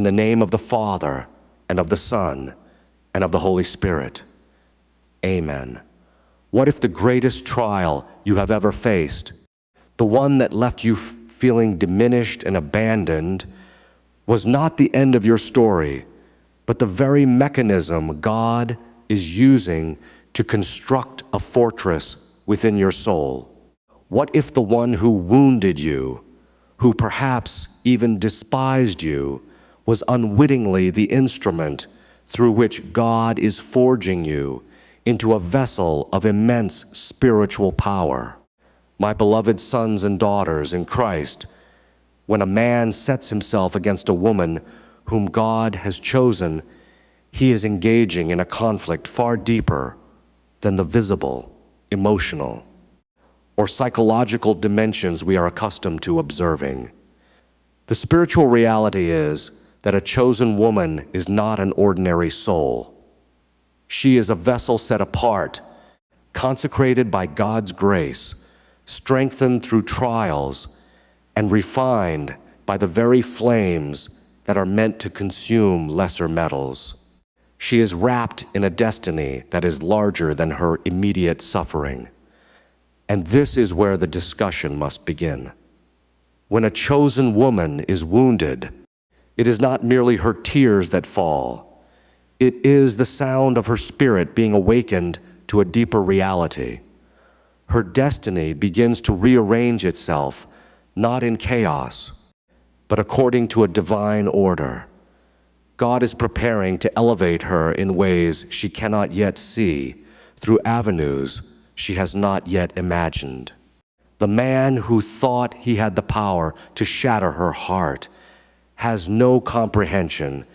the name of the Father, and of the Son, and of the Holy Spirit. Amen. What if the greatest trial you have ever faced, the one that left you feeling diminished and abandoned, was not the end of your story, but the very mechanism God is using to construct a fortress within your soul? What if the one who wounded you, who perhaps even despised you, was unwittingly the instrument through which God is forging you into a vessel of immense spiritual power? My beloved sons and daughters in Christ, when a man sets himself against a woman whom God has chosen, he is engaging in a conflict far deeper than the visible, emotional, or psychological dimensions we are accustomed to observing. The spiritual reality is that a chosen woman is not an ordinary soul. She is a vessel set apart, consecrated by God's grace, strengthened through trials, and refined by the very flames that are meant to consume lesser metals. She is wrapped in a destiny that is larger than her immediate suffering. And this is where the discussion must begin. When a chosen woman is wounded, it is not merely her tears that fall. It is the sound of her spirit being awakened to a deeper reality. Her destiny begins to rearrange itself, not in chaos, but according to a divine order. God is preparing to elevate her in ways she cannot yet see, through avenues she has not yet imagined. The man who thought he had the power to shatter her heart has no comprehension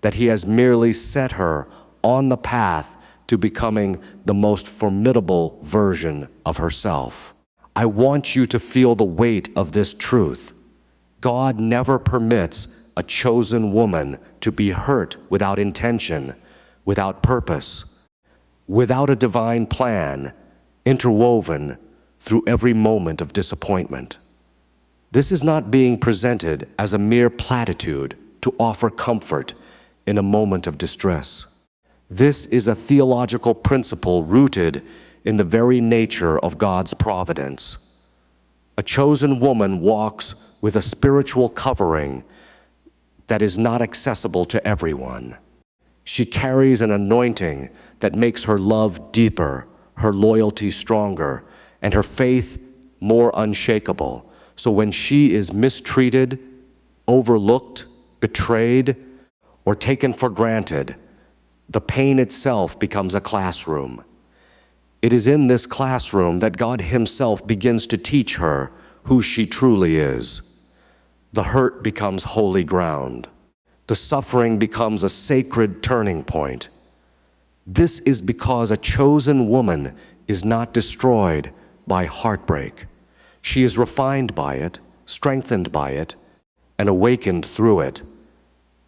that he has merely set her on the path to becoming the most formidable version of herself. I want you to feel the weight of this truth. God never permits a chosen woman to be hurt without intention, without purpose, without a divine plan, interwoven through every moment of disappointment. This is not being presented as a mere platitude to offer comfort in a moment of distress. This is a theological principle rooted in the very nature of God's providence. A chosen woman walks with a spiritual covering that is not accessible to everyone. She carries an anointing that makes her love deeper, her loyalty stronger, and her faith more unshakable. So when she is mistreated, overlooked, betrayed, or taken for granted, the pain itself becomes a classroom. It is in this classroom that God Himself begins to teach her who she truly is. The hurt becomes holy ground. The suffering becomes a sacred turning point. This is because a chosen woman is not destroyed by heartbreak. She is refined by it, strengthened by it, and awakened through it.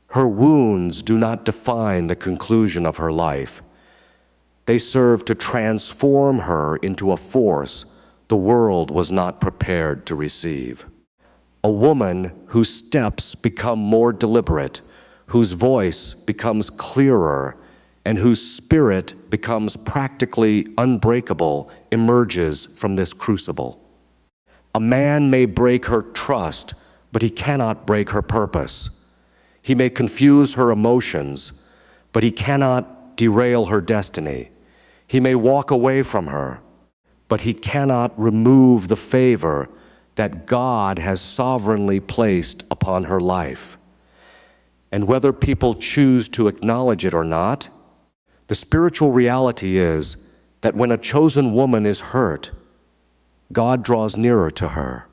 Her wounds do not define the conclusion of her life. They serve to transform her into a force the world was not prepared to receive. A woman whose steps become more deliberate, whose voice becomes clearer, and whose spirit becomes practically unbreakable emerges from this crucible. A man may break her trust, but he cannot break her purpose. He may confuse her emotions, but he cannot derail her destiny. He may walk away from her, but he cannot remove the favor that God has sovereignly placed upon her life. And whether people choose to acknowledge it or not, the spiritual reality is that when a chosen woman is hurt, God draws nearer to her.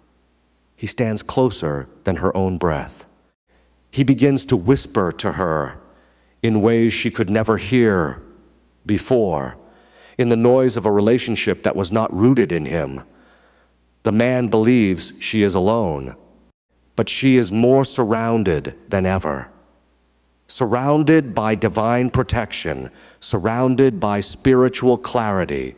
He stands closer than her own breath. He begins to whisper to her in ways she could never hear before, in the noise of a relationship that was not rooted in Him. The man believes she is alone, but she is more surrounded than ever. Surrounded by divine protection, surrounded by spiritual clarity,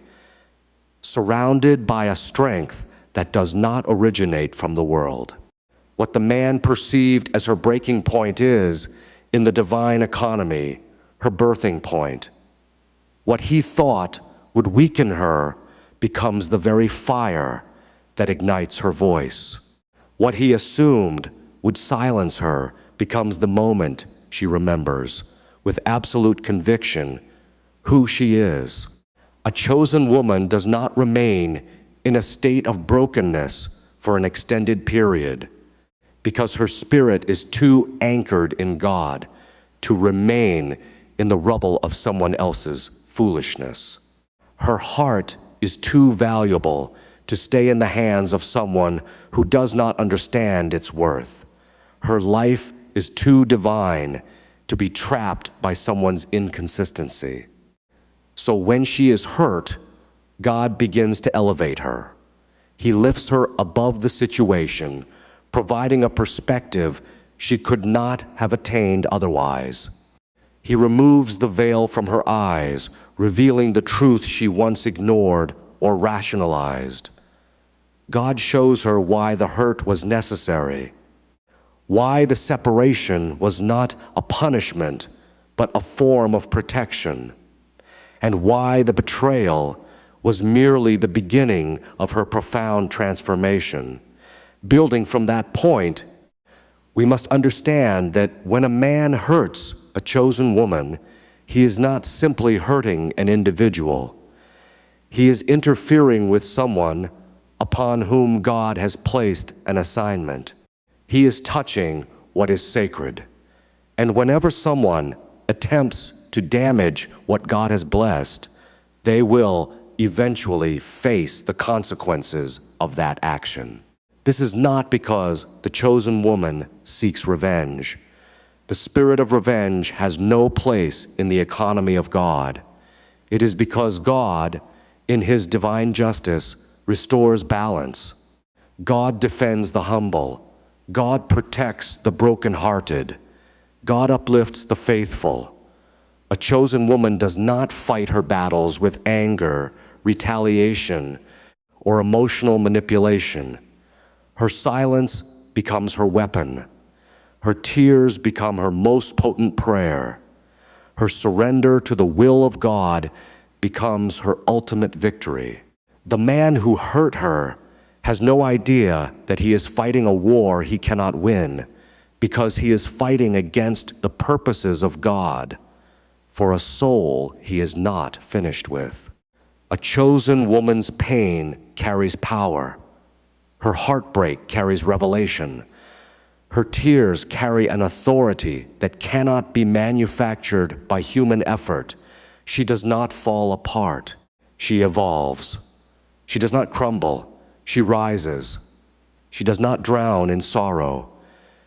surrounded by a strength that does not originate from the world. What the man perceived as her breaking point is in the divine economy, her birthing point. What he thought would weaken her becomes the very fire that ignites her voice. What he assumed would silence her becomes the moment she remembers, with absolute conviction, who she is. A chosen woman does not remain in a state of brokenness for an extended period, because her spirit is too anchored in God to remain in the rubble of someone else's foolishness. Her heart is too valuable to stay in the hands of someone who does not understand its worth. Her life is too divine to be trapped by someone's inconsistency. So when she is hurt, God begins to elevate her. He lifts her above the situation, providing a perspective she could not have attained otherwise. He removes the veil from her eyes, revealing the truth she once ignored or rationalized. God shows her why the hurt was necessary, why the separation was not a punishment, but a form of protection, and why the betrayal was merely the beginning of her profound transformation. Building from that point, we must understand that when a man hurts a chosen woman, he is not simply hurting an individual. He is interfering with someone upon whom God has placed an assignment. He is touching what is sacred. And whenever someone attempts to damage what God has blessed, they will eventually face the consequences of that action. This is not because the chosen woman seeks revenge. The spirit of revenge has no place in the economy of God. It is because God, in His divine justice, restores balance. God defends the humble. God protects the brokenhearted. God uplifts the faithful. A chosen woman does not fight her battles with anger, retaliation, or emotional manipulation. Her silence becomes her weapon. Her tears become her most potent prayer. Her surrender to the will of God becomes her ultimate victory. The man who hurt her has no idea that he is fighting a war he cannot win, because he is fighting against the purposes of God for a soul he is not finished with. A chosen woman's pain carries power. Her heartbreak carries revelation. Her tears carry an authority that cannot be manufactured by human effort. She does not fall apart. She evolves. She does not crumble. She rises. She does not drown in sorrow.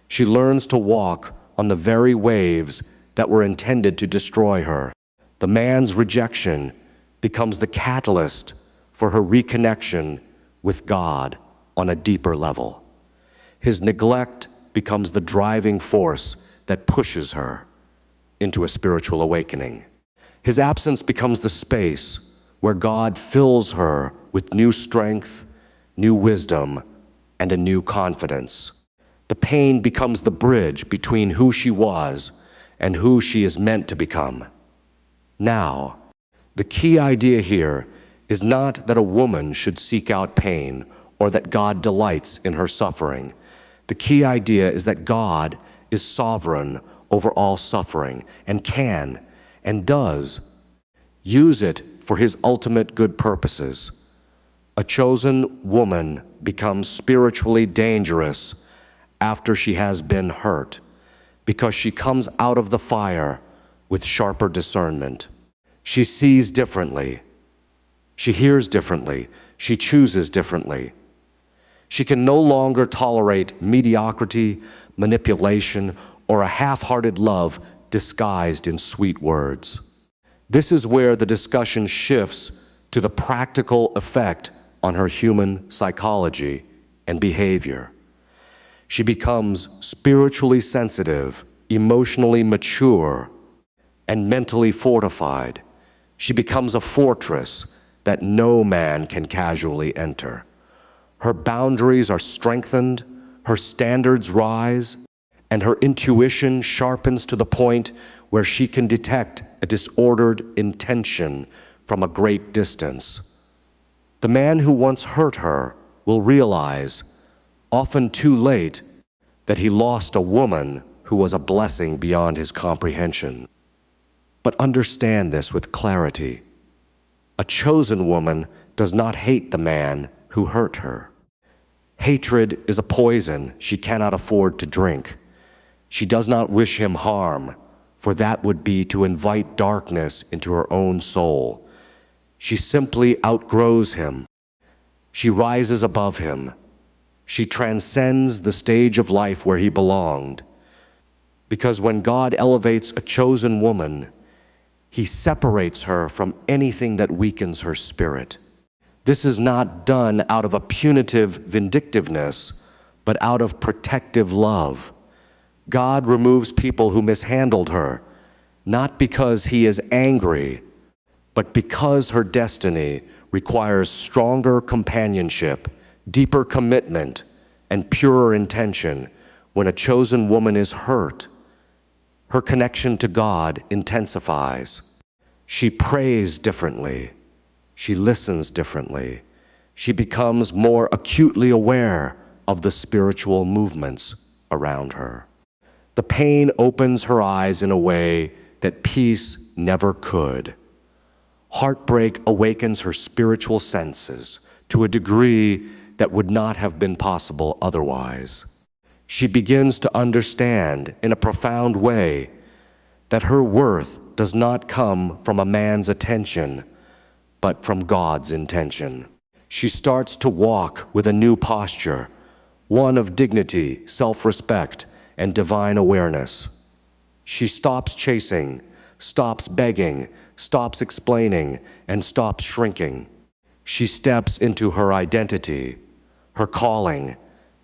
She learns to walk on the very waves that were intended to destroy her. The man's rejection becomes the catalyst for her reconnection with God on a deeper level. His neglect becomes the driving force that pushes her into a spiritual awakening. His absence becomes the space where God fills her with new strength, new wisdom, and a new confidence. The pain becomes the bridge between who she was and who she is meant to become. Now, the key idea here is not that a woman should seek out pain or that God delights in her suffering. The key idea is that God is sovereign over all suffering and can and does use it for His ultimate good purposes. A chosen woman becomes spiritually dangerous after she has been hurt, because she comes out of the fire with sharper discernment. She sees differently. She hears differently. She chooses differently. She can no longer tolerate mediocrity, manipulation, or a half-hearted love disguised in sweet words. This is where the discussion shifts to the practical effect on her human psychology and behavior. She becomes spiritually sensitive, emotionally mature, and mentally fortified. She becomes a fortress that no man can casually enter. Her boundaries are strengthened, her standards rise, and her intuition sharpens to the point where she can detect a disordered intention from a great distance. The man who once hurt her will realize, often too late, that he lost a woman who was a blessing beyond his comprehension. But understand this with clarity. A chosen woman does not hate the man who hurt her. Hatred is a poison she cannot afford to drink. She does not wish him harm, for that would be to invite darkness into her own soul. She simply outgrows him. She rises above him. She transcends the stage of life where he belonged. Because when God elevates a chosen woman, he separates her from anything that weakens her spirit. This is not done out of a punitive vindictiveness, but out of protective love. God removes people who mishandled her, not because he is angry, but because her destiny requires stronger companionship, deeper commitment, and purer intention. When a chosen woman is hurt, her connection to God intensifies. She prays differently. She listens differently. She becomes more acutely aware of the spiritual movements around her. The pain opens her eyes in a way that peace never could. Heartbreak awakens her spiritual senses to a degree that would not have been possible otherwise. She begins to understand in a profound way that her worth does not come from a man's attention, but from God's intention. She starts to walk with a new posture, one of dignity, self-respect, and divine awareness. She stops chasing, stops begging, stops explaining, and stops shrinking. She steps into her identity, her calling,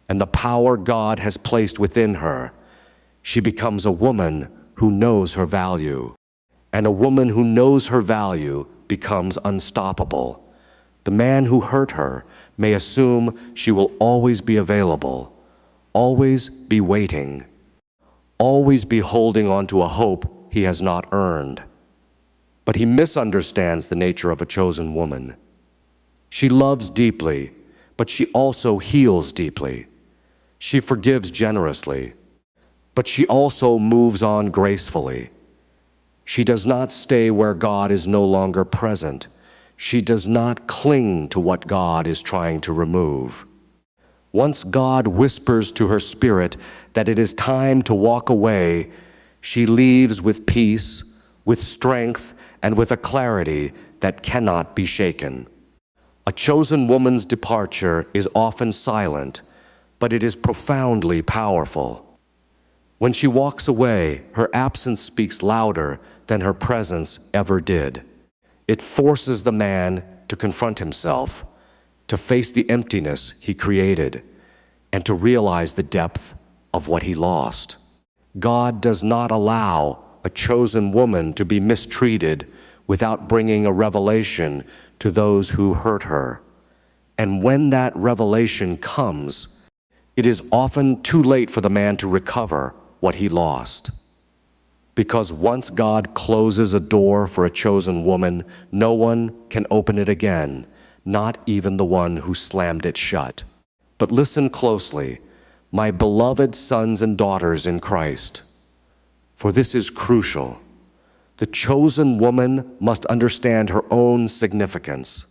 and the power God has placed within her. She becomes a woman who knows her value. And a woman who knows her value becomes unstoppable. The man who hurt her may assume she will always be available, always be waiting, always be holding on to a hope he has not earned. But he misunderstands the nature of a chosen woman. She loves deeply, but she also heals deeply. She forgives generously, but she also moves on gracefully. She does not stay where God is no longer present. She does not cling to what God is trying to remove. Once God whispers to her spirit that it is time to walk away, she leaves with peace, with strength, and with a clarity that cannot be shaken. A chosen woman's departure is often silent, but it is profoundly powerful. When she walks away, her absence speaks louder than her presence ever did. It forces the man to confront himself, to face the emptiness he created, and to realize the depth of what he lost. God does not allow a chosen woman to be mistreated without bringing a revelation to those who hurt her. And when that revelation comes, it is often too late for the man to recover what he lost. Because once God closes a door for a chosen woman, no one can open it again, not even the one who slammed it shut. But listen closely, my beloved sons and daughters in Christ, for this is crucial. The chosen woman must understand her own significance.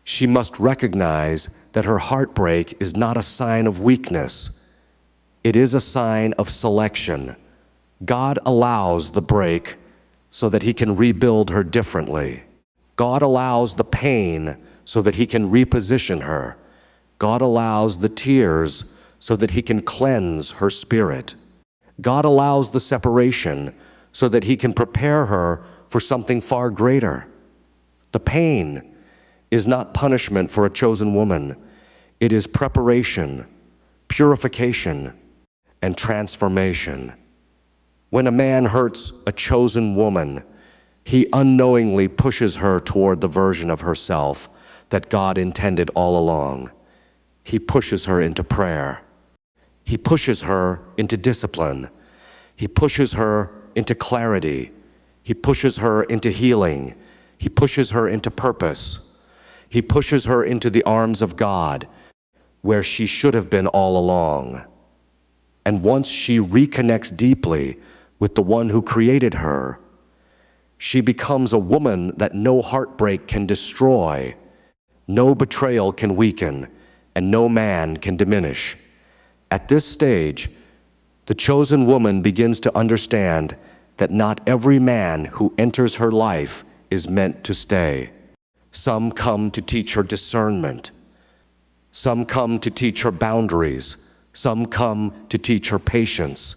She must recognize that her heartbreak is not a sign of weakness. It is a sign of selection. God allows the break so that he can rebuild her differently. God allows the pain so that he can reposition her. God allows the tears so that he can cleanse her spirit. God allows the separation so that he can prepare her for something far greater. The pain is not punishment for a chosen woman. It is preparation, purification, and transformation. When a man hurts a chosen woman, he unknowingly pushes her toward the version of herself that God intended all along. He pushes her into prayer. He pushes her into discipline. He pushes her into clarity. He pushes her into healing. He pushes her into purpose. He pushes her into the arms of God, where she should have been all along. And once she reconnects deeply with the one who created her, she becomes a woman that no heartbreak can destroy, no betrayal can weaken, and no man can diminish. At this stage, the chosen woman begins to understand that not every man who enters her life is meant to stay. Some come to teach her discernment. Some come to teach her boundaries. Some come to teach her patience.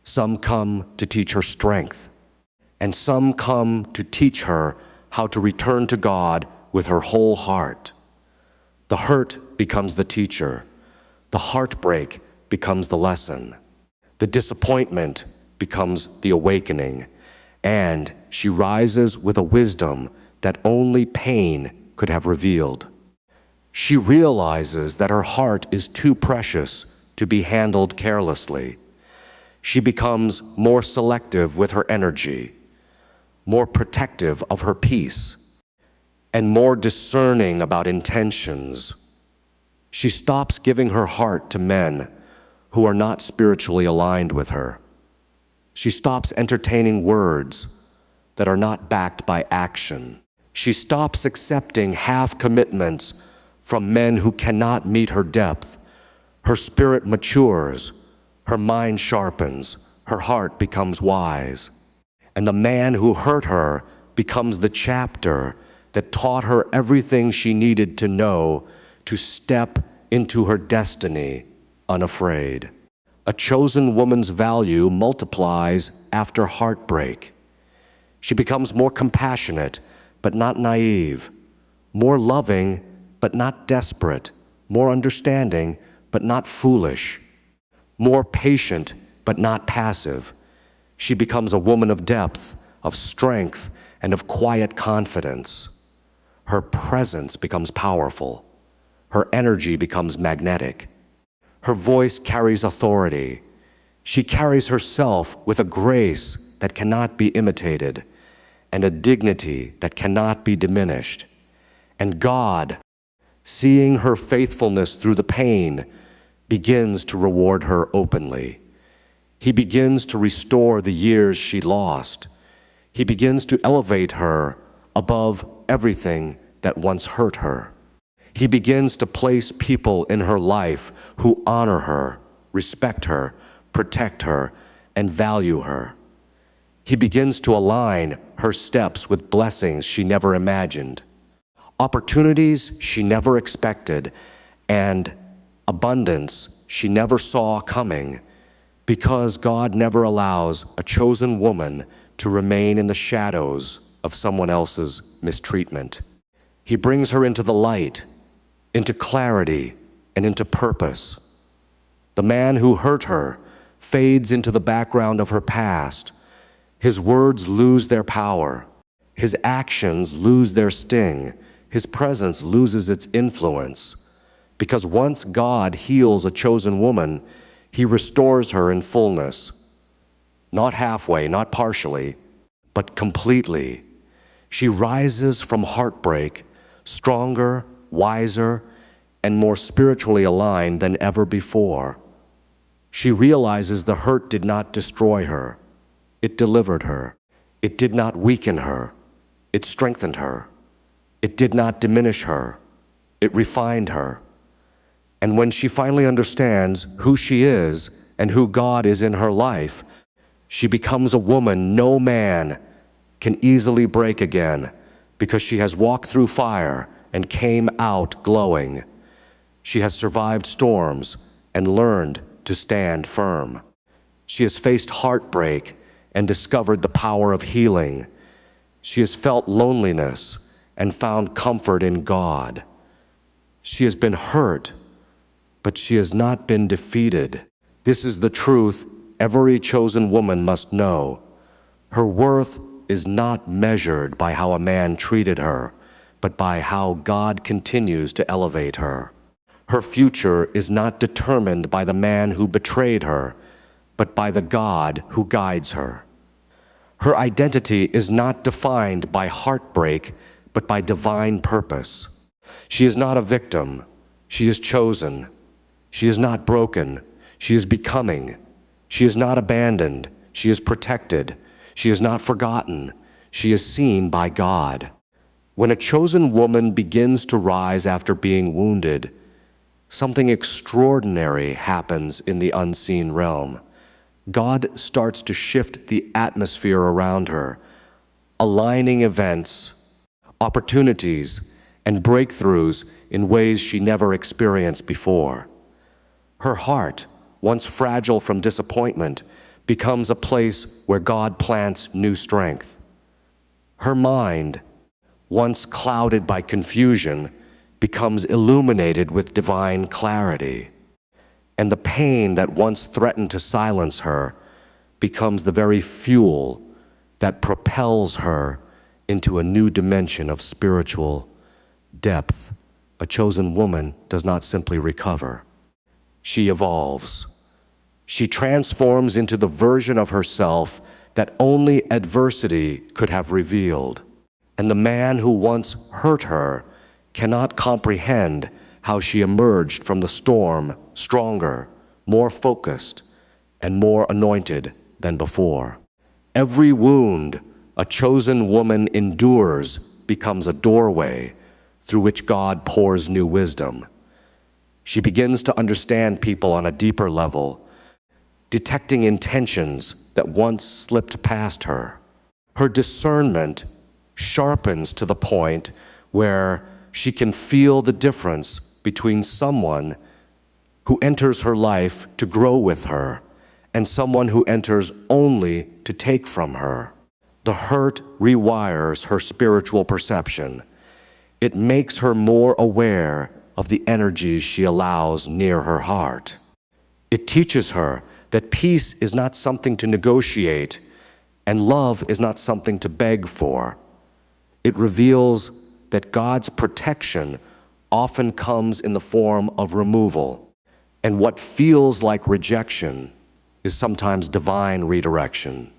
Some come to teach her strength. And some come to teach her how to return to God with her whole heart. The hurt becomes the teacher. The heartbreak becomes the lesson. The disappointment becomes the awakening. And she rises with a wisdom that only pain could have revealed. She realizes that her heart is too precious to be handled carelessly. She becomes more selective with her energy, more protective of her peace, and more discerning about intentions. She stops giving her heart to men who are not spiritually aligned with her. She stops entertaining words that are not backed by action. She stops accepting half commitments from men who cannot meet her depth. Her spirit matures, her mind sharpens, her heart becomes wise. And the man who hurt her becomes the chapter that taught her everything she needed to know to step into her destiny unafraid. A chosen woman's value multiplies after heartbreak. She becomes more compassionate, but not naive, more loving, but not desperate, more understanding, but not foolish, more patient, but not passive. She becomes a woman of depth, of strength, and of quiet confidence. Her presence becomes powerful. Her energy becomes magnetic. Her voice carries authority. She carries herself with a grace that cannot be imitated and a dignity that cannot be diminished. And God, seeing her faithfulness through the pain, begins to reward her openly. He begins to restore the years she lost. He begins to elevate her above everything that once hurt her. He begins to place people in her life who honor her, respect her, protect her, and value her. He begins to align her steps with blessings she never imagined, opportunities she never expected, and abundance she never saw coming, because God never allows a chosen woman to remain in the shadows of someone else's mistreatment. He brings her into the light, into clarity, and into purpose. The man who hurt her fades into the background of her past. His words lose their power. His actions lose their sting. His presence loses its influence. Because once God heals a chosen woman, He restores her in fullness. Not halfway, not partially, but completely. She rises from heartbreak, stronger, wiser, and more spiritually aligned than ever before. She realizes the hurt did not destroy her. It delivered her. It did not weaken her. It strengthened her. It did not diminish her. It refined her. And when she finally understands who she is and who God is in her life, she becomes a woman no man can easily break again, because she has walked through fire and came out glowing. She has survived storms and learned to stand firm. She has faced heartbreak and discovered the power of healing. She has felt loneliness and found comfort in God. She has been hurt, but she has not been defeated. This is the truth every chosen woman must know. Her worth is not measured by how a man treated her, but by how God continues to elevate her. Her future is not determined by the man who betrayed her, but by the God who guides her. Her identity is not defined by heartbreak, but by divine purpose. She is not a victim. She is chosen. She is not broken. She is becoming. She is not abandoned. She is protected. She is not forgotten. She is seen by God. When a chosen woman begins to rise after being wounded, something extraordinary happens in the unseen realm. God starts to shift the atmosphere around her, aligning events, opportunities, and breakthroughs in ways she never experienced before. Her heart, once fragile from disappointment, becomes a place where God plants new strength. Her mind, once clouded by confusion, becomes illuminated with divine clarity. And the pain that once threatened to silence her becomes the very fuel that propels her into a new dimension of spiritual depth. A chosen woman does not simply recover. She evolves. She transforms into the version of herself that only adversity could have revealed. And the man who once hurt her cannot comprehend how she emerged from the storm stronger, more focused, and more anointed than before. Every wound a chosen woman endures becomes a doorway through which God pours new wisdom. She begins to understand people on a deeper level, detecting intentions that once slipped past her. Her discernment sharpens to the point where she can feel the difference between someone who enters her life to grow with her and someone who enters only to take from her. The hurt rewires her spiritual perception. It makes her more aware of the energies she allows near her heart. It teaches her that peace is not something to negotiate and love is not something to beg for. It reveals that God's protection often comes in the form of removal, and what feels like rejection is sometimes divine redirection.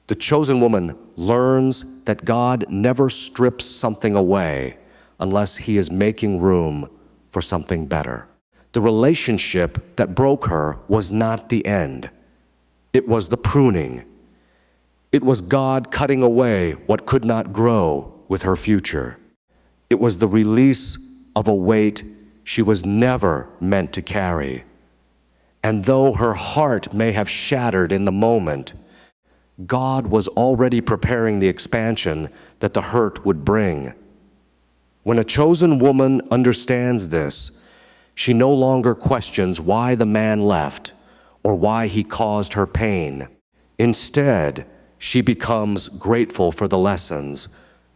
The chosen woman learns that God never strips something away unless he is making room for something better. The relationship that broke her was not the end. It was the pruning. It was God cutting away what could not grow with her future. It was the release of a weight she was never meant to carry. And though her heart may have shattered in the moment, God was already preparing the expansion that the hurt would bring. When a chosen woman understands this, she no longer questions why the man left or why he caused her pain. Instead, she becomes grateful for the lessons,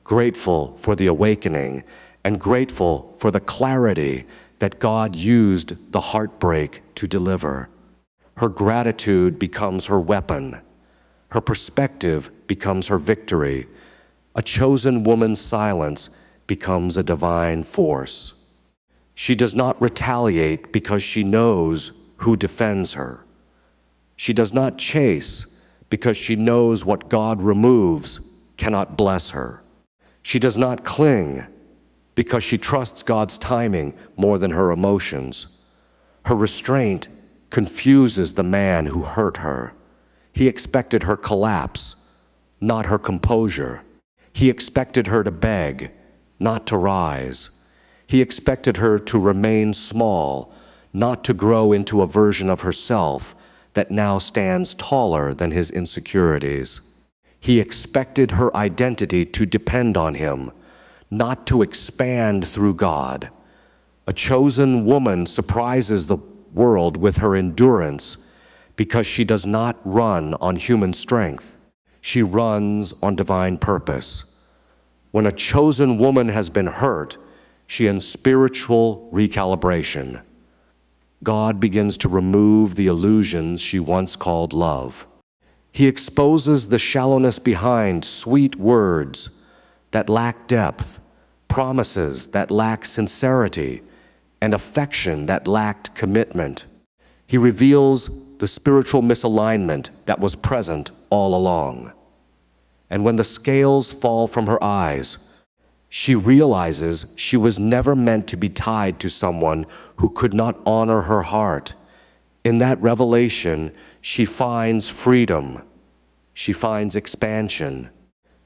grateful for the awakening, and grateful for the clarity that God used the heartbreak to deliver. Her gratitude becomes her weapon. Her perspective becomes her victory. A chosen woman's silence becomes a divine force. She does not retaliate because she knows who defends her. She does not chase because she knows what God removes cannot bless her. She does not cling because she trusts God's timing more than her emotions. Her restraint confuses the man who hurt her. He expected her collapse, not her composure. He expected her to beg, not to rise. He expected her to remain small, not to grow into a version of herself that now stands taller than his insecurities. He expected her identity to depend on him, not to expand through God. A chosen woman surprises the world with her endurance because she does not run on human strength. She runs on divine purpose. When a chosen woman has been hurt, she is in spiritual recalibration. God begins to remove the illusions she once called love. He exposes the shallowness behind sweet words that lack depth, promises that lack sincerity, and affection that lacked commitment. He reveals the spiritual misalignment that was present all along. And when the scales fall from her eyes, she realizes she was never meant to be tied to someone who could not honor her heart. In that revelation, she finds freedom. She finds expansion.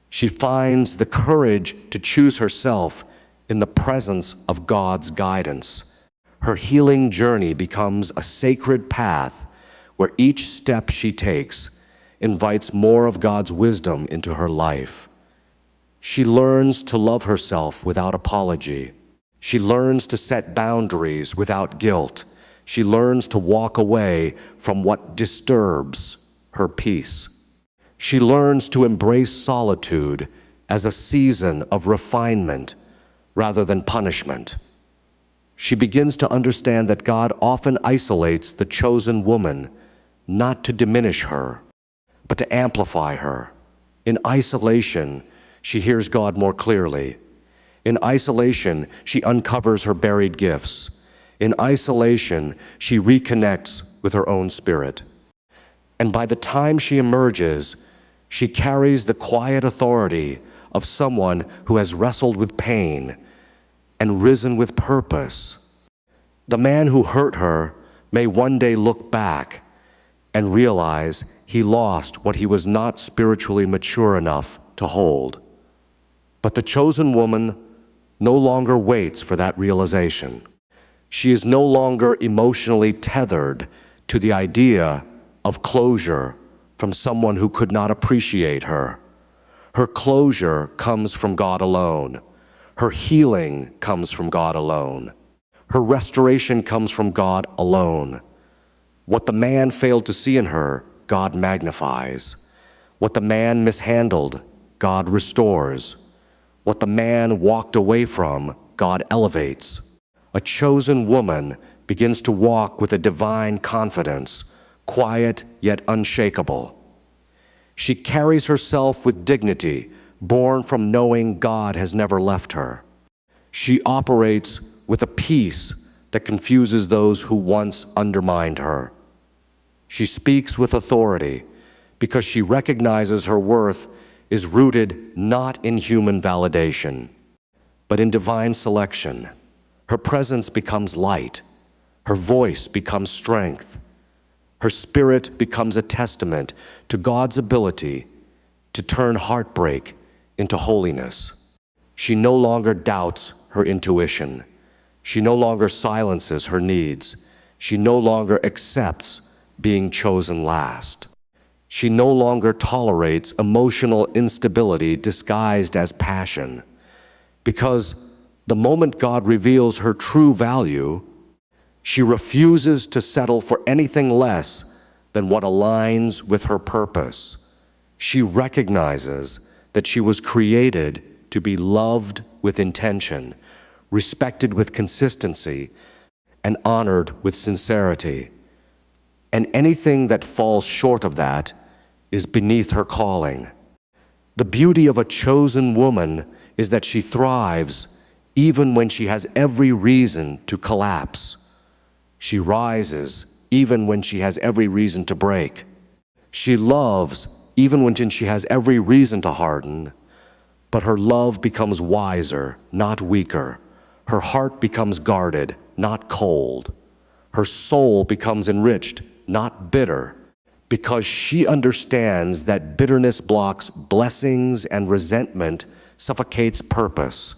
She finds the courage to choose herself in the presence of God's guidance. Her healing journey becomes a sacred path where each step she takes invites more of God's wisdom into her life. She learns to love herself without apology. She learns to set boundaries without guilt. She learns to walk away from what disturbs her peace. She learns to embrace solitude as a season of refinement rather than punishment. She begins to understand that God often isolates the chosen woman, not to diminish her, but to amplify her. In isolation, she hears God more clearly. In isolation, she uncovers her buried gifts. In isolation, she reconnects with her own spirit. And by the time she emerges, she carries the quiet authority of someone who has wrestled with pain and risen with purpose. The man who hurt her may one day look back and realize he lost what he was not spiritually mature enough to hold. But the chosen woman no longer waits for that realization. She is no longer emotionally tethered to the idea of closure from someone who could not appreciate her. Her closure comes from God alone. Her healing comes from God alone. Her restoration comes from God alone. What the man failed to see in her, God magnifies. What the man mishandled, God restores. What the man walked away from, God elevates. A chosen woman begins to walk with a divine confidence, quiet yet unshakable. She carries herself with dignity, born from knowing God has never left her. She operates with a peace that confuses those who once undermined her. She speaks with authority because she recognizes her worth is rooted not in human validation, but in divine selection. Her presence becomes light. Her voice becomes strength. Her spirit becomes a testament to God's ability to turn heartbreak into holiness. She no longer doubts her intuition. She no longer silences her needs. She no longer accepts being chosen last. She no longer tolerates emotional instability disguised as passion, because the moment God reveals her true value, she refuses to settle for anything less than what aligns with her purpose. She recognizes that she was created to be loved with intention, respected with consistency, and honored with sincerity. And anything that falls short of that is beneath her calling. The beauty of a chosen woman is that she thrives even when she has every reason to collapse. She rises even when she has every reason to break. She loves even when she has every reason to harden, but her love becomes wiser, not weaker. Her heart becomes guarded, not cold. Her soul becomes enriched, not bitter, because she understands that bitterness blocks blessings and resentment suffocates purpose.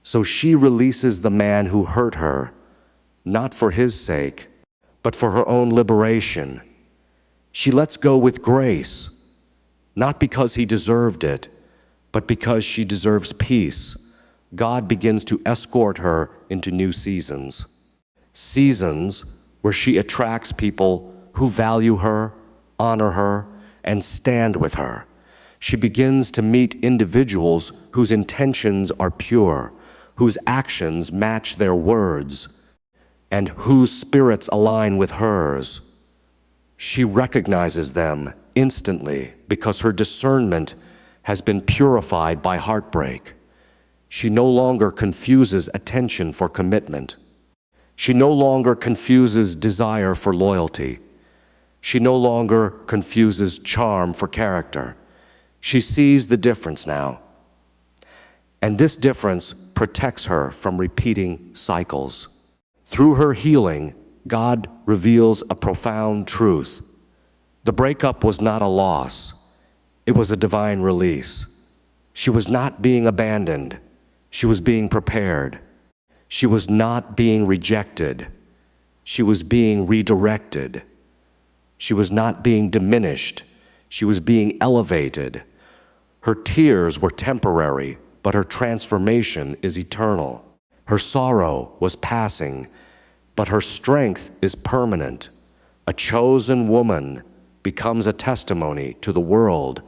So she releases the man who hurt her, not for his sake, but for her own liberation. She lets go with grace, not because he deserved it, but because she deserves peace. God begins to escort her into new seasons. Seasons where she attracts people who value her, honor her, and stand with her. She begins to meet individuals whose intentions are pure, whose actions match their words, and whose spirits align with hers. She recognizes them instantly because her discernment has been purified by heartbreak. She no longer confuses attention for commitment. She no longer confuses desire for loyalty. She no longer confuses charm for character. She sees the difference now. And this difference protects her from repeating cycles. Through her healing, God reveals a profound truth. The breakup was not a loss. It was a divine release. She was not being abandoned. She was being prepared. She was not being rejected. She was being redirected. She was not being diminished. She was being elevated. Her tears were temporary, but her transformation is eternal. Her sorrow was passing, but her strength is permanent. A chosen woman becomes a testimony to the world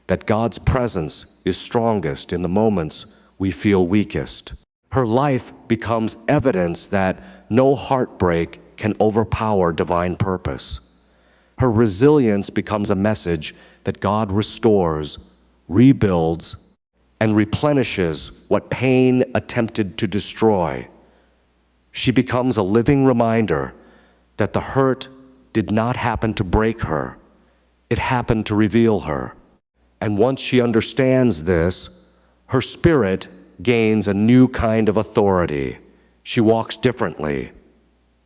that God's presence is strongest in the moments we feel weakest. Her life becomes evidence that no heartbreak can overpower divine purpose. Her resilience becomes a message that God restores, rebuilds, and replenishes what pain attempted to destroy. She becomes a living reminder that the hurt did not happen to break her. It happened to reveal her. And once she understands this, her spirit gains a new kind of authority. She walks differently.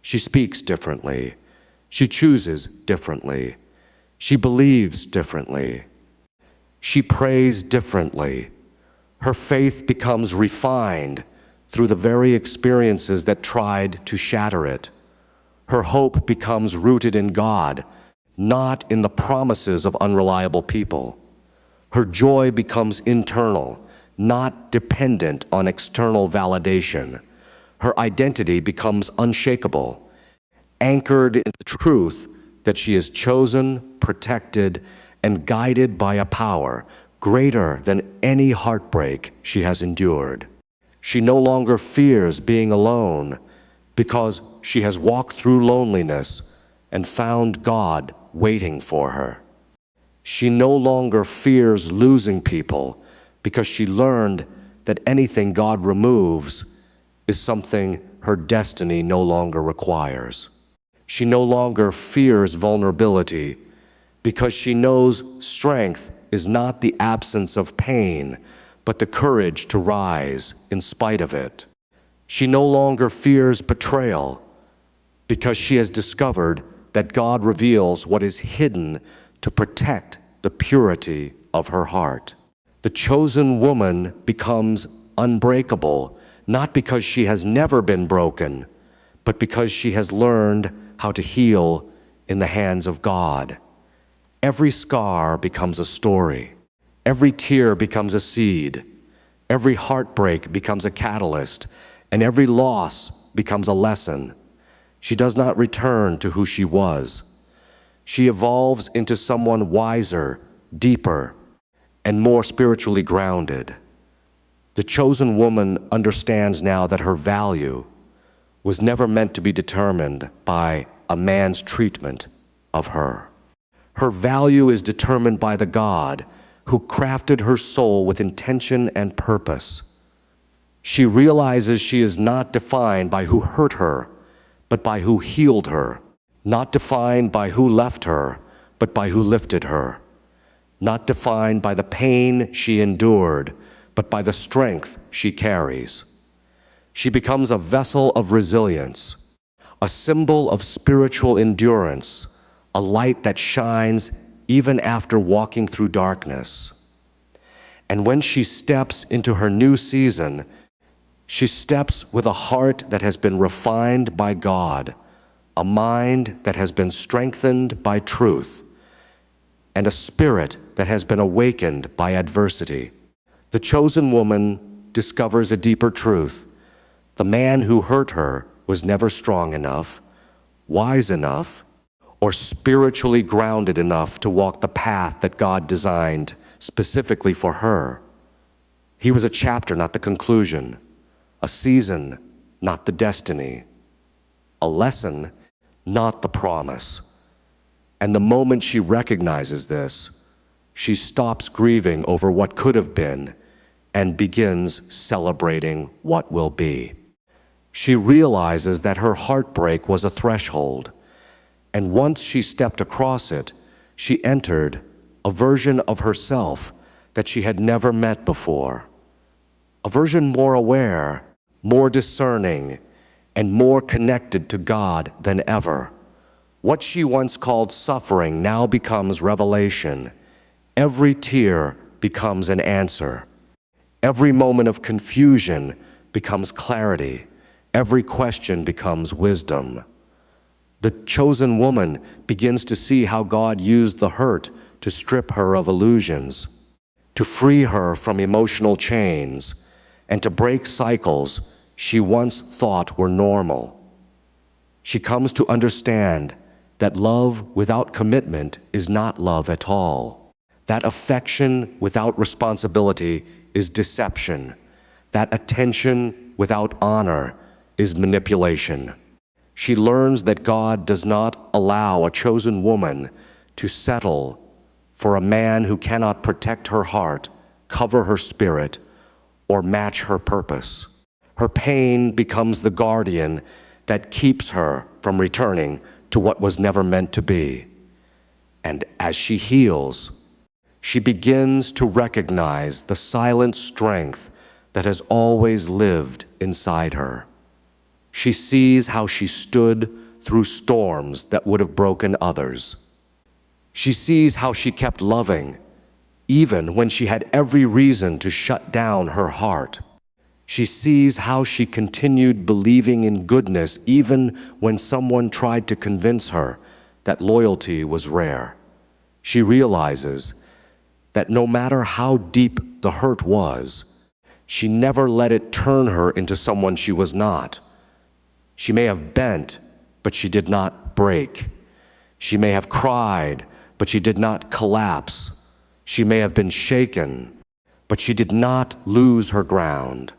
She speaks differently. She chooses differently. She believes differently. She prays differently. Her faith becomes refined through the very experiences that tried to shatter it. Her hope becomes rooted in God, not in the promises of unreliable people. Her joy becomes internal, not dependent on external validation. Her identity becomes unshakable, anchored in the truth that she is chosen, protected, and guided by a power greater than any heartbreak she has endured. She no longer fears being alone because she has walked through loneliness and found God waiting for her. She no longer fears losing people because she learned that anything God removes is something her destiny no longer requires. She no longer fears vulnerability because she knows strength is not the absence of pain, but the courage to rise in spite of it. She no longer fears betrayal because she has discovered that God reveals what is hidden to protect the purity of her heart. The chosen woman becomes unbreakable, not because she has never been broken, but because she has learned how to heal in the hands of God. Every scar becomes a story. Every tear becomes a seed. Every heartbreak becomes a catalyst, and every loss becomes a lesson. She does not return to who she was. She evolves into someone wiser, deeper, and more spiritually grounded. The chosen woman understands now that her value was never meant to be determined by a man's treatment of her. Her value is determined by the God who crafted her soul with intention and purpose. She realizes she is not defined by who hurt her, but by who healed her. Not defined by who left her, but by who lifted her. Not defined by the pain she endured, but by the strength she carries. She becomes a vessel of resilience, a symbol of spiritual endurance, a light that shines even after walking through darkness. And when she steps into her new season, she steps with a heart that has been refined by God, a mind that has been strengthened by truth, and a spirit that has been awakened by adversity. The chosen woman discovers a deeper truth. The man who hurt her was never strong enough, wise enough, or spiritually grounded enough to walk the path that God designed specifically for her. He was a chapter, not the conclusion, a season, not the destiny, a lesson, not the promise. And the moment she recognizes this, she stops grieving over what could have been and begins celebrating what will be. She realizes that her heartbreak was a threshold, and once she stepped across it, she entered a version of herself that she had never met before, a version more aware, more discerning, and more connected to God than ever. What she once called suffering now becomes revelation. Every tear becomes an answer. Every moment of confusion becomes clarity. Every question becomes wisdom. The chosen woman begins to see how God used the hurt to strip her of illusions, to free her from emotional chains, and to break cycles she once thought were normal. She comes to understand that love without commitment is not love at all. That affection without responsibility is deception. That attention without honor is manipulation. She learns that God does not allow a chosen woman to settle for a man who cannot protect her heart, cover her spirit, or match her purpose. Her pain becomes the guardian that keeps her from returning to what was never meant to be. And as she heals, she begins to recognize the silent strength that has always lived inside her. She sees how she stood through storms that would have broken others. She sees how she kept loving, even when she had every reason to shut down her heart. She sees how she continued believing in goodness even when someone tried to convince her that loyalty was rare. She realizes that no matter how deep the hurt was, she never let it turn her into someone she was not. She may have bent, but she did not break. She may have cried, but she did not collapse. She may have been shaken, but she did not lose her ground.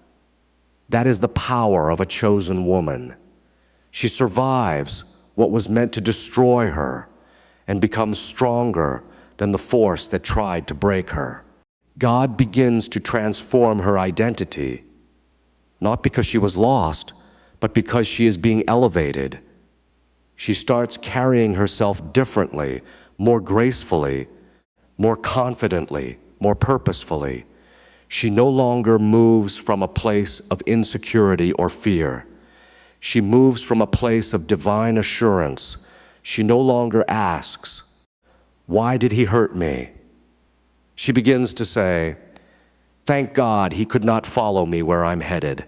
That is the power of a chosen woman. She survives what was meant to destroy her and becomes stronger than the force that tried to break her. God begins to transform her identity, not because she was lost, but because she is being elevated. She starts carrying herself differently, more gracefully, more confidently, more purposefully. She no longer moves from a place of insecurity or fear. She moves from a place of divine assurance. She no longer asks, "Why did he hurt me?" She begins to say, "Thank God he could not follow me where I'm headed."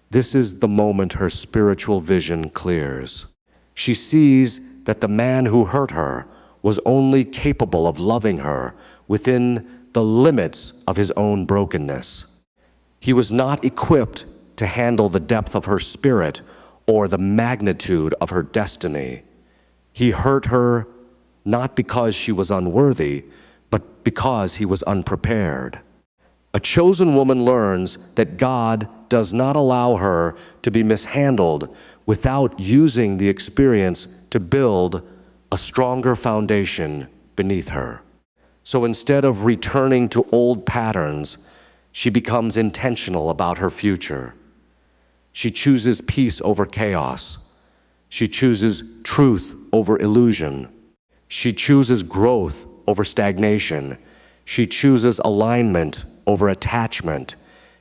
This is the moment her spiritual vision clears. She sees that the man who hurt her was only capable of loving her within the limits of his own brokenness. He was not equipped to handle the depth of her spirit or the magnitude of her destiny. He hurt her not because she was unworthy, but because he was unprepared. A chosen woman learns that God does not allow her to be mishandled without using the experience to build a stronger foundation beneath her. So instead of returning to old patterns, she becomes intentional about her future. She chooses peace over chaos. She chooses truth over illusion. She chooses growth over stagnation. She chooses alignment over attachment.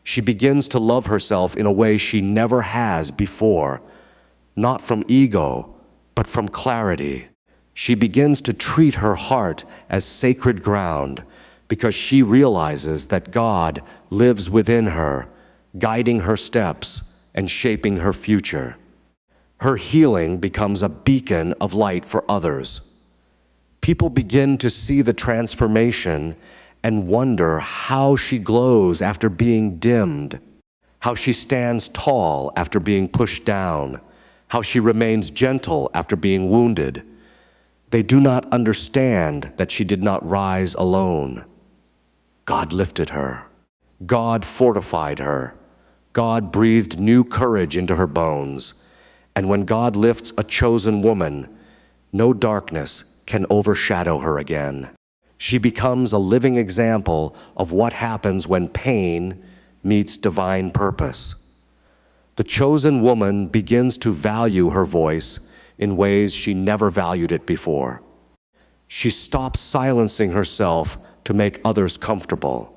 She begins to love herself in a way she never has before, not from ego, but from clarity. She begins to treat her heart as sacred ground because she realizes that God lives within her, guiding her steps and shaping her future. Her healing becomes a beacon of light for others. People begin to see the transformation and wonder how she glows after being dimmed, how she stands tall after being pushed down, how she remains gentle after being wounded. They do not understand that she did not rise alone. God lifted her. God fortified her. God breathed new courage into her bones. And when God lifts a chosen woman, no darkness can overshadow her again. She becomes a living example of what happens when pain meets divine purpose. The chosen woman begins to value her voice in ways she never valued it before. She stops silencing herself to make others comfortable.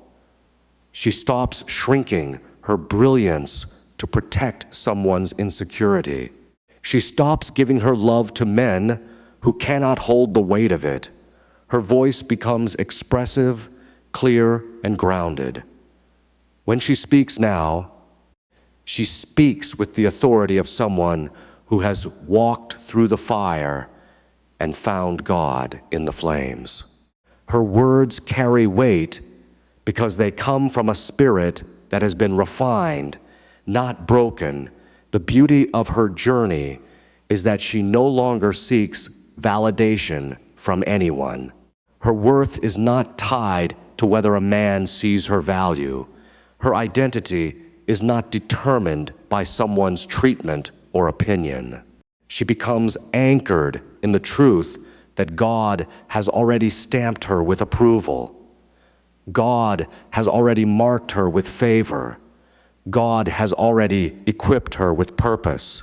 She stops shrinking her brilliance to protect someone's insecurity. She stops giving her love to men who cannot hold the weight of it. Her voice becomes expressive, clear, and grounded. When she speaks now, she speaks with the authority of someone who has walked through the fire and found God in the flames. Her words carry weight because they come from a spirit that has been refined, not broken. The beauty of her journey is that she no longer seeks validation from anyone. Her worth is not tied to whether a man sees her value. Her identity is not determined by someone's treatment or opinion. She becomes anchored in the truth that God has already stamped her with approval. God has already marked her with favor. God has already equipped her with purpose.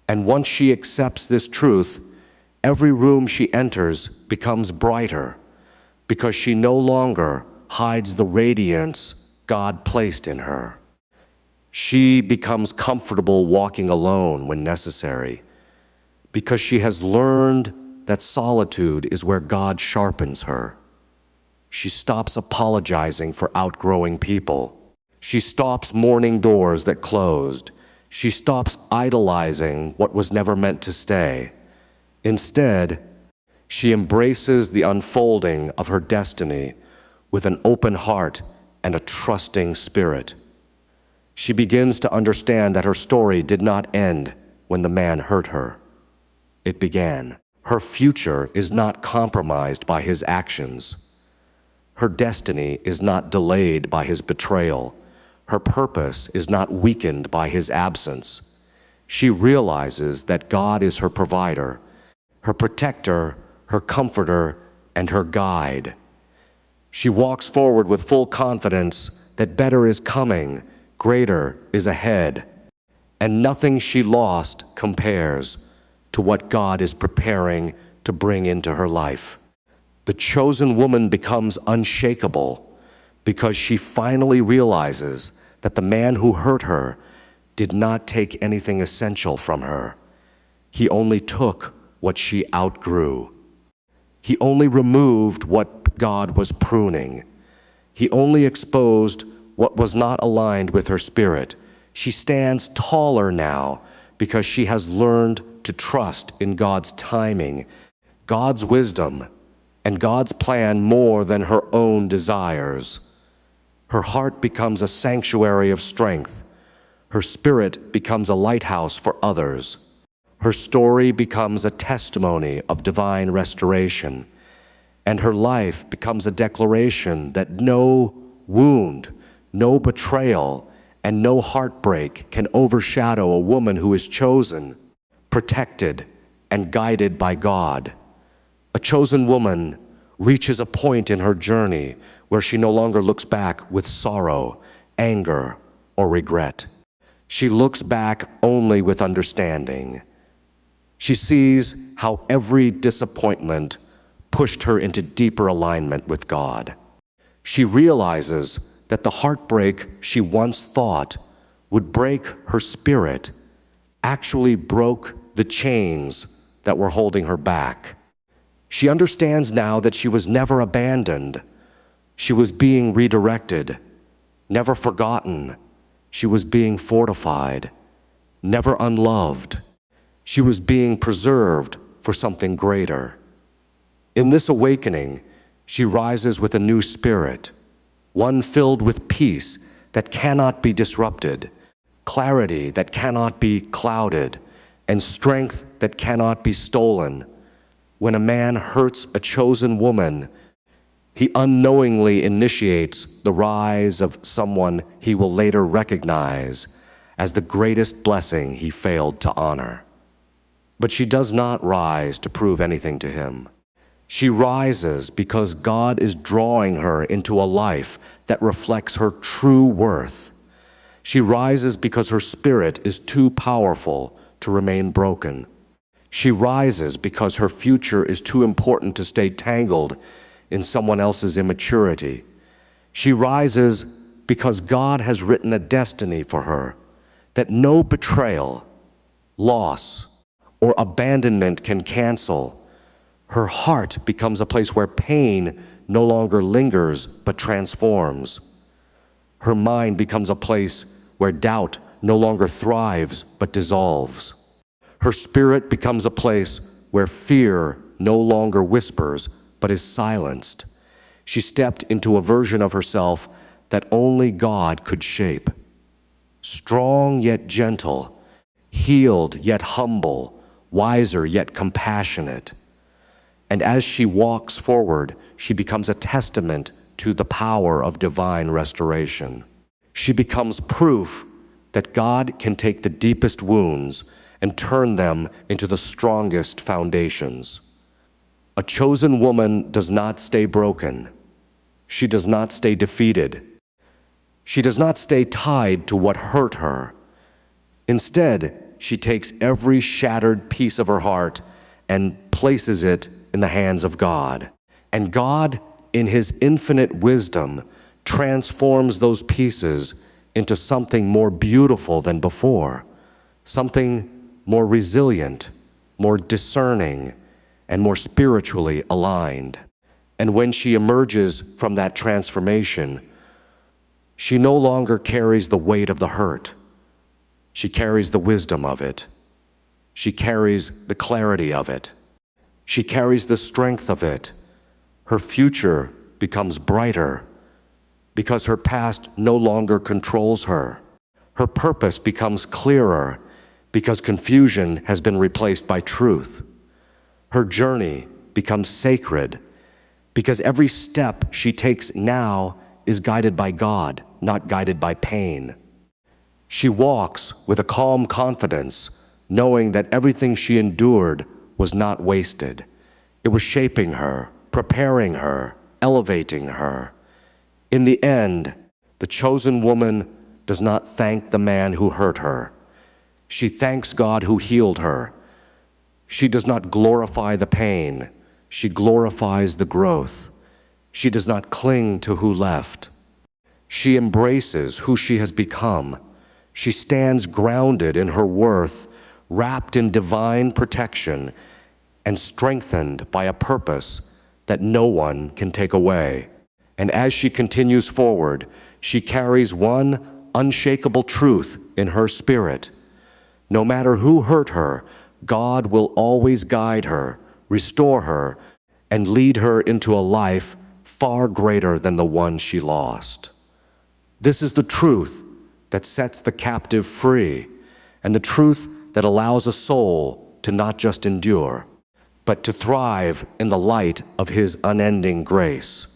And once she accepts this truth, every room she enters becomes brighter because she no longer hides the radiance God placed in her. She becomes comfortable walking alone when necessary because she has learned that solitude is where God sharpens her. She stops apologizing for outgrowing people. She stops mourning doors that closed. She stops idolizing what was never meant to stay. Instead, she embraces the unfolding of her destiny with an open heart and a trusting spirit. She begins to understand that her story did not end when the man hurt her. It began. Her future is not compromised by his actions. Her destiny is not delayed by his betrayal. Her purpose is not weakened by his absence. She realizes that God is her provider, her protector, her comforter, and her guide. She walks forward with full confidence that better is coming, greater is ahead, and nothing she lost compares to what God is preparing to bring into her life. The chosen woman becomes unshakable because she finally realizes that the man who hurt her did not take anything essential from her. He only took what she outgrew. He only removed what God was pruning. He only exposed what was not aligned with her spirit. She stands taller now because she has learned to trust in God's timing, God's wisdom, and God's plan more than her own desires. Her heart becomes a sanctuary of strength. Her spirit becomes a lighthouse for others. Her story becomes a testimony of divine restoration. And her life becomes a declaration that no wound, no betrayal, and no heartbreak can overshadow a woman who is chosen, protected, and guided by God. A chosen woman reaches a point in her journey where she no longer looks back with sorrow, anger, or regret. She looks back only with understanding. She sees how every disappointment pushed her into deeper alignment with God. She realizes that the heartbreak she once thought would break her spirit actually broke the chains that were holding her back. She understands now that she was never abandoned. She was being redirected, never forgotten. She was being fortified, never unloved. She was being preserved for something greater. In this awakening, she rises with a new spirit, one filled with peace that cannot be disrupted, clarity that cannot be clouded, and strength that cannot be stolen. When a man hurts a chosen woman, he unknowingly initiates the rise of someone he will later recognize as the greatest blessing he failed to honor. But she does not rise to prove anything to him. She rises because God is drawing her into a life that reflects her true worth. She rises because her spirit is too powerful to remain broken. She rises because her future is too important to stay tangled in someone else's immaturity. She rises because God has written a destiny for her that no betrayal, loss, or abandonment can cancel. Her heart becomes a place where pain no longer lingers but transforms. Her mind becomes a place where doubt no longer thrives but dissolves. Her spirit becomes a place where fear no longer whispers but is silenced. She stepped into a version of herself that only God could shape. Strong yet gentle, healed yet humble, wiser yet compassionate. And as she walks forward, she becomes a testament to the power of divine restoration. She becomes proof that God can take the deepest wounds and turn them into the strongest foundations. A chosen woman does not stay broken. She does not stay defeated. She does not stay tied to what hurt her. Instead, she takes every shattered piece of her heart and places it in the hands of God. And God, in His infinite wisdom, transforms those pieces into something more beautiful than before, something more resilient, more discerning, and more spiritually aligned. And when she emerges from that transformation, she no longer carries the weight of the hurt. She carries the wisdom of it. She carries the clarity of it. She carries the strength of it. Her future becomes brighter because her past no longer controls her. Her purpose becomes clearer because confusion has been replaced by truth. Her journey becomes sacred because every step she takes now is guided by God, not guided by pain. She walks with a calm confidence, knowing that everything she endured was not wasted. It was shaping her, preparing her, elevating her. In the end, the chosen woman does not thank the man who hurt her. She thanks God who healed her. She does not glorify the pain. She glorifies the growth. She does not cling to who left. She embraces who she has become. She stands grounded in her worth, wrapped in divine protection, and strengthened by a purpose that no one can take away. And as she continues forward, she carries one unshakable truth in her spirit. No matter who hurt her, God will always guide her, restore her, and lead her into a life far greater than the one she lost. This is the truth that sets the captive free, and the truth that allows a soul to not just endure, but to thrive in the light of His unending grace.